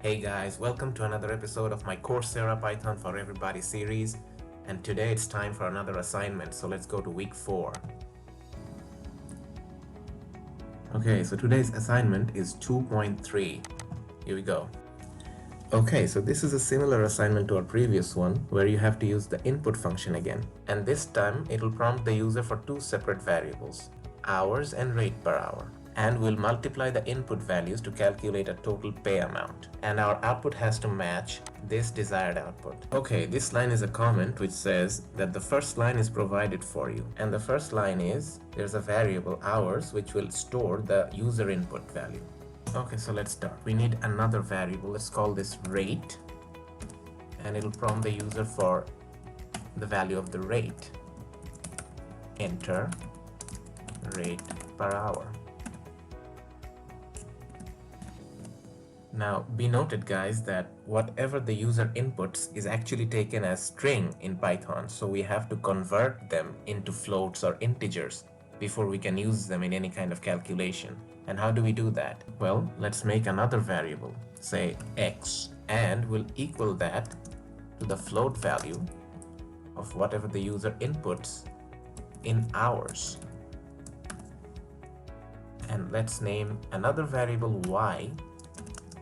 Hey guys, welcome to another episode of my Coursera Python for Everybody series, and today it's time for another assignment, so let's go to week 4. Okay, so today's assignment is 2.3. Here we go. Okay, so this is a similar assignment to our previous one where you have to use the input function again, and this time it will prompt the user for two separate variables, hours and rate per hour. And we'll multiply the input values to calculate a total pay amount. And our output has to match this desired output. Okay, this line is a comment which says that the first line is provided for you. And the first line is, there's a variable hours which will store the user input value. Okay, so let's start. We need another variable. Let's call this rate. And it'll prompt the user for the value of the rate. Enter rate per hour. Now, be noted guys that whatever the user inputs is actually taken as string in Python, so we have to convert them into floats or integers before we can use them in any kind of calculation. And how do we do that? Well, let's make another variable, say x, and we'll equal that to the float value of whatever the user inputs in hours. And let's name another variable y,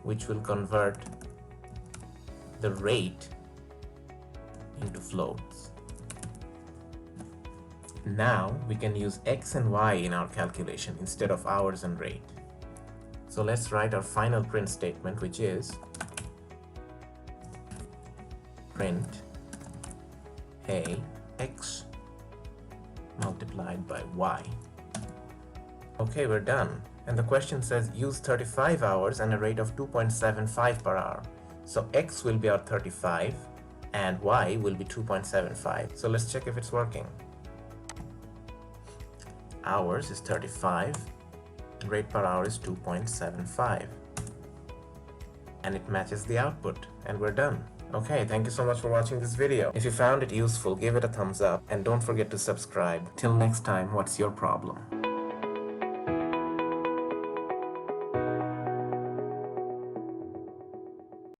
which will convert the rate into floats. Now we can use x and y in our calculation instead of hours and rate. So let's write our final print statement, which is print hey x multiplied by y. Okay, we're done. And the question says use 35 hours and a rate of 2.75 per hour. So x will be our 35 and y will be 2.75. So let's check if it's working. Hours is 35 and rate per hour is 2.75. And it matches the output, and we're done. Okay, thank you so much for watching this video. If you found it useful, give it a thumbs up and don't forget to subscribe. Till next time, what's your problem?